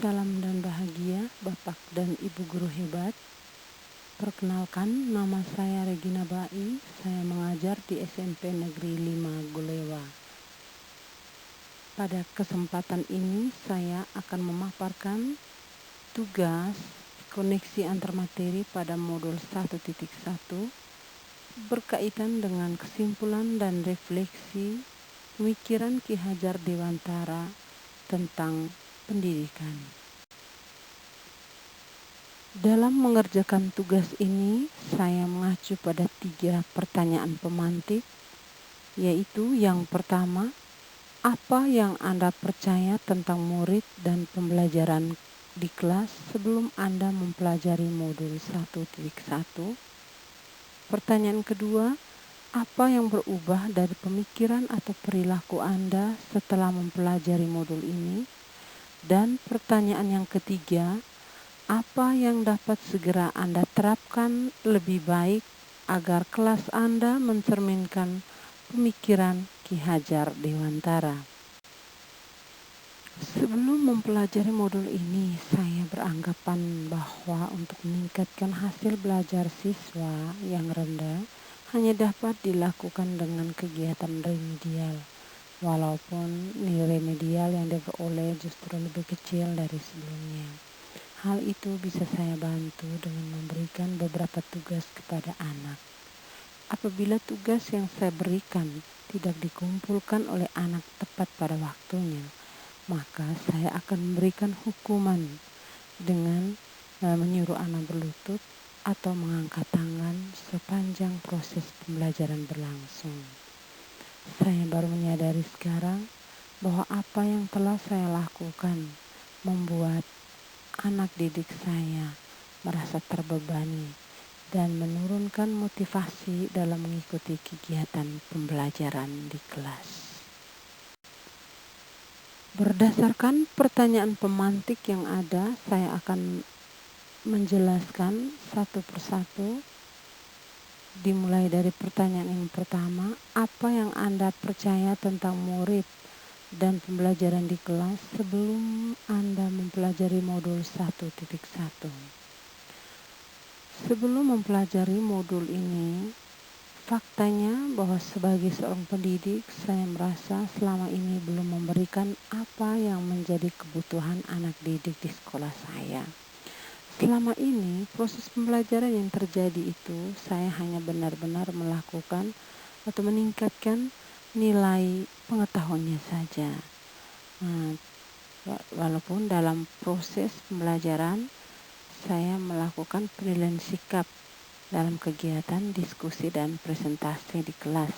salam dan bahagia Bapak dan Ibu guru hebat. Perkenalkan, nama saya Regina Bai, saya mengajar di SMP Negeri 5 Golewa. Pada kesempatan ini saya akan memaparkan tugas koneksi antar materi pada modul 1.1 berkaitan dengan kesimpulan dan refleksi pemikiran Ki Hajar Dewantara tentang pendidikan. Dalam mengerjakan tugas ini, saya mengacu pada 3 pertanyaan pemantik, yaitu yang pertama, apa yang Anda percaya tentang murid dan pembelajaran di kelas sebelum Anda mempelajari modul 1.1? Pertanyaan kedua, apa yang berubah dari pemikiran atau perilaku Anda setelah mempelajari modul ini? Dan pertanyaan yang ketiga, apa yang dapat segera Anda terapkan lebih baik agar kelas Anda mencerminkan pemikiran Ki Hajar Dewantara? Sebelum mempelajari modul ini, saya beranggapan bahwa untuk meningkatkan hasil belajar siswa yang rendah hanya dapat dilakukan dengan kegiatan remedial, walaupun nilai remedial yang diperoleh justru lebih kecil dari sebelumnya. Hal itu bisa saya bantu dengan memberikan beberapa tugas kepada anak. Apabila tugas yang saya berikan tidak dikumpulkan oleh anak tepat pada waktunya, maka saya akan memberikan hukuman dengan menyuruh anak berlutut atau mengangkat tangan sepanjang proses pembelajaran berlangsung. Saya baru menyadari sekarang bahwa apa yang telah saya lakukan membuat anak didik saya merasa terbebani dan menurunkan motivasi dalam mengikuti kegiatan pembelajaran di kelas. Berdasarkan pertanyaan pemantik yang ada, saya akan menjelaskan satu persatu. Dimulai dari pertanyaan yang pertama, apa yang Anda percaya tentang murid dan pembelajaran di kelas sebelum Anda mempelajari modul 1.1. Sebelum mempelajari modul ini, faktanya bahwa sebagai seorang pendidik, saya merasa selama ini belum memberikan apa yang menjadi kebutuhan anak didik di sekolah saya. Selama ini, proses pembelajaran yang terjadi itu, saya hanya benar-benar melakukan atau meningkatkan nilai pengetahuannya saja. Walaupun dalam proses pembelajaran, saya melakukan penilaian sikap dalam kegiatan diskusi dan presentasi di kelas,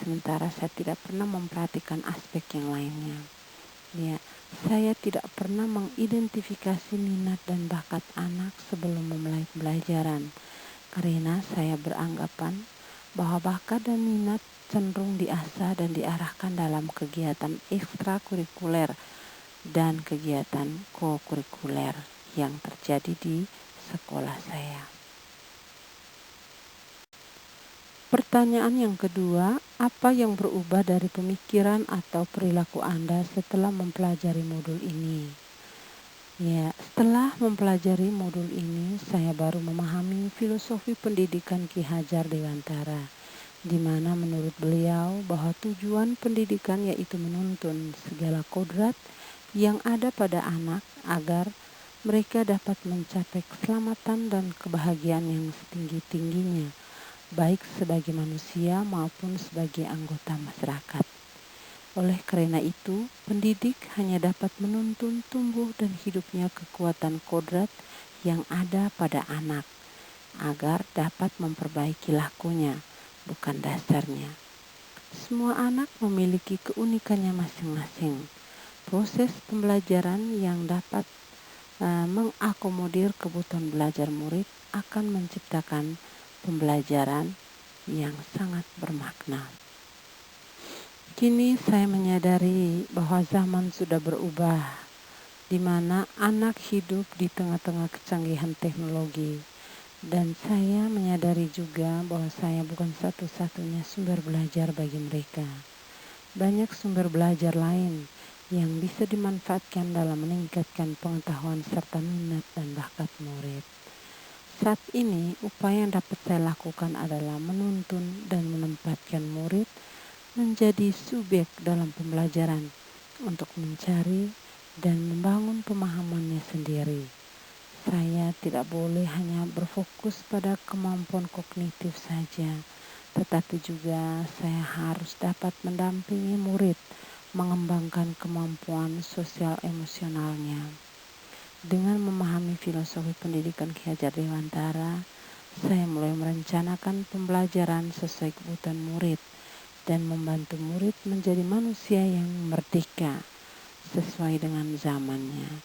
sementara saya tidak pernah memperhatikan aspek yang lainnya. Saya tidak pernah mengidentifikasi minat dan bakat anak sebelum memulai pembelajaran, karena saya beranggapan bahwa bakat dan minat cenderung diasah dan diarahkan dalam kegiatan ekstrakurikuler dan kegiatan kokurikuler yang terjadi di sekolah saya. Pertanyaan yang kedua, apa yang berubah dari pemikiran atau perilaku Anda setelah mempelajari modul ini? Setelah mempelajari modul ini, saya baru memahami filosofi pendidikan Ki Hajar Dewantara, di mana menurut beliau bahwa tujuan pendidikan yaitu menuntun segala kodrat yang ada pada anak agar mereka dapat mencapai keselamatan dan kebahagiaan yang setinggi-tingginya, baik sebagai manusia maupun sebagai anggota masyarakat. Oleh karena itu, pendidik hanya dapat menuntun tumbuh dan hidupnya kekuatan kodrat yang ada pada anak, agar dapat memperbaiki lakunya, bukan dasarnya. Semua anak memiliki keunikannya masing-masing. Proses pembelajaran yang dapat mengakomodir kebutuhan belajar murid akan menciptakan pembelajaran yang sangat bermakna. Kini saya menyadari bahwa zaman sudah berubah, di mana anak hidup di tengah-tengah kecanggihan teknologi, dan saya menyadari juga bahwa saya bukan satu-satunya sumber belajar bagi mereka. Banyak sumber belajar lain yang bisa dimanfaatkan dalam meningkatkan pengetahuan serta minat dan bakat murid. Saat ini, upaya yang dapat saya lakukan adalah menuntun dan menempatkan murid menjadi subjek dalam pembelajaran untuk mencari dan membangun pemahamannya sendiri. Saya tidak boleh hanya berfokus pada kemampuan kognitif saja, tetapi juga saya harus dapat mendampingi murid mengembangkan kemampuan sosial emosionalnya. Dengan memahami filosofi pendidikan Ki Hajar Dewantara, saya mulai merencanakan pembelajaran sesuai kebutuhan murid dan membantu murid menjadi manusia yang merdeka sesuai dengan zamannya.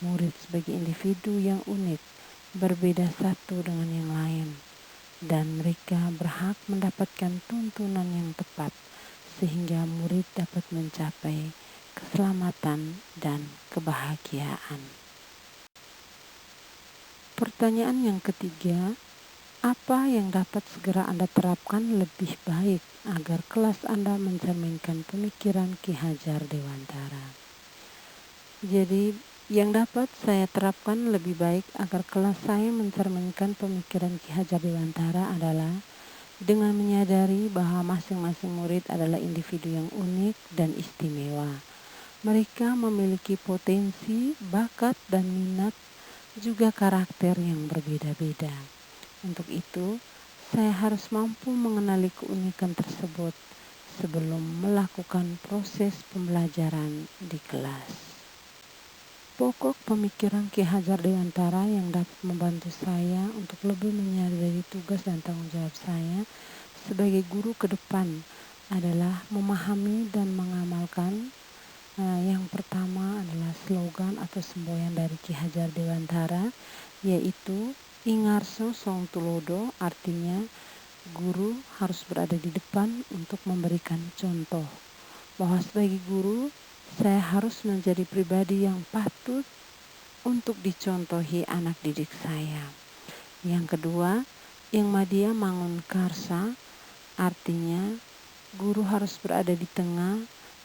Murid sebagai individu yang unik, berbeda satu dengan yang lain, dan mereka berhak mendapatkan tuntunan yang tepat sehingga murid dapat mencapai keselamatan dan kebahagiaan. Pertanyaan yang ketiga, apa yang dapat segera Anda terapkan lebih baik agar kelas Anda mencerminkan pemikiran Ki Hajar Dewantara? Jadi, yang dapat saya terapkan lebih baik agar kelas saya mencerminkan pemikiran Ki Hajar Dewantara adalah dengan menyadari bahwa masing-masing murid adalah individu yang unik dan istimewa. Mereka memiliki potensi, bakat, dan minat, juga karakter yang berbeda-beda. Untuk itu, saya harus mampu mengenali keunikan tersebut sebelum melakukan proses pembelajaran di kelas. Pokok pemikiran Ki Hajar Dewantara yang dapat membantu saya untuk lebih menyadari tugas dan tanggung jawab saya sebagai guru ke depan adalah memahami dan mengamalkan. Yang pertama adalah slogan atau semboyan dari Ki Hajar Dewantara, yaitu Ingarso Song Tulodo, artinya guru harus berada di depan untuk memberikan contoh. Bahwa sebagai guru, saya harus menjadi pribadi yang patut untuk dicontohi anak didik saya. Yang kedua, Yang Madya Mangun Karsa, artinya guru harus berada di tengah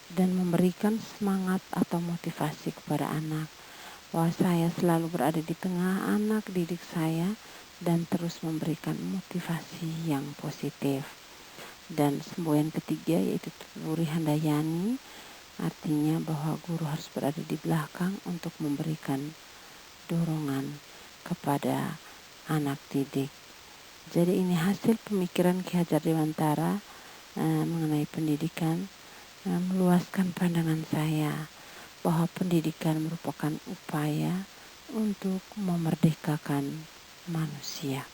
dan memberikan semangat atau motivasi kepada anak. Bahwa saya selalu berada di tengah anak didik saya dan terus memberikan motivasi yang positif. Dan semboyan ketiga yaitu Tuturi Handayani, artinya bahwa guru harus berada di belakang untuk memberikan dorongan kepada anak didik. Jadi ini hasil pemikiran Ki Hajar Dewantara mengenai pendidikan, meluaskan pandangan saya bahwa pendidikan merupakan upaya untuk memerdekakan manusia.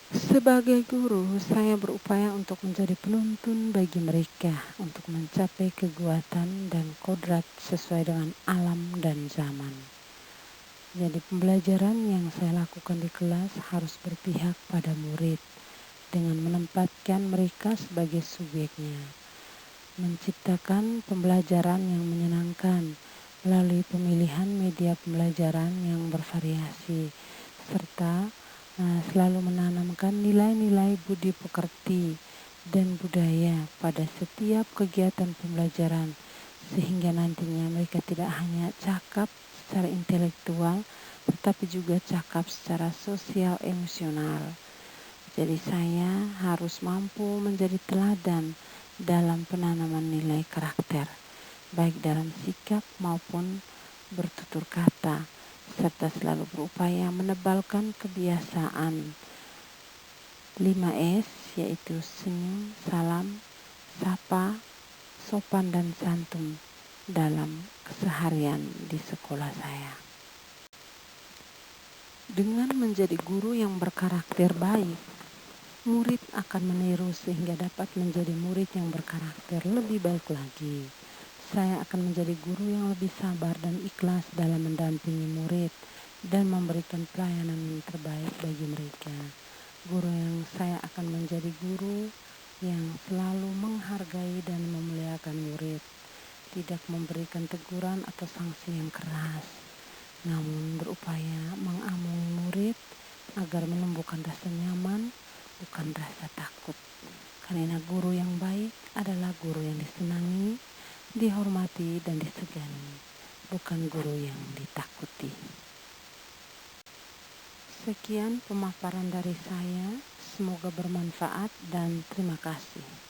Sebagai guru, saya berupaya untuk menjadi penuntun bagi mereka untuk mencapai kekuatan dan kodrat sesuai dengan alam dan zaman. Jadi pembelajaran yang saya lakukan di kelas harus berpihak pada murid dengan menempatkan mereka sebagai subjeknya. Menciptakan pembelajaran yang menyenangkan melalui pemilihan media pembelajaran yang bervariasi, serta selalu menanamkan nilai-nilai budi pekerti dan budaya pada setiap kegiatan pembelajaran, sehingga nantinya mereka tidak hanya cakap secara intelektual, tetapi juga cakap secara sosial emosional. Jadi saya harus mampu menjadi teladan dalam penanaman nilai karakter, baik dalam sikap maupun bertutur kata, serta selalu berupaya menebalkan kebiasaan 5S, yaitu senyum, salam, sapa, sopan dan santun dalam keseharian di sekolah saya. Dengan menjadi guru yang berkarakter baik, murid akan meniru sehingga dapat menjadi murid yang berkarakter lebih baik lagi. Saya akan menjadi guru yang lebih sabar dan ikhlas dalam mendampingi murid dan memberikan pelayanan yang terbaik bagi mereka. Saya akan menjadi guru yang selalu menghargai dan memuliakan murid, tidak memberikan teguran atau sanksi yang keras, namun berupaya mengamuni murid agar menumbuhkan rasa nyaman, bukan rasa takut. Karena guru yang baik adalah guru yang disenangi dihormati dan disegani, bukan guru yang ditakuti. Sekian pemaparan dari saya, semoga bermanfaat dan terima kasih.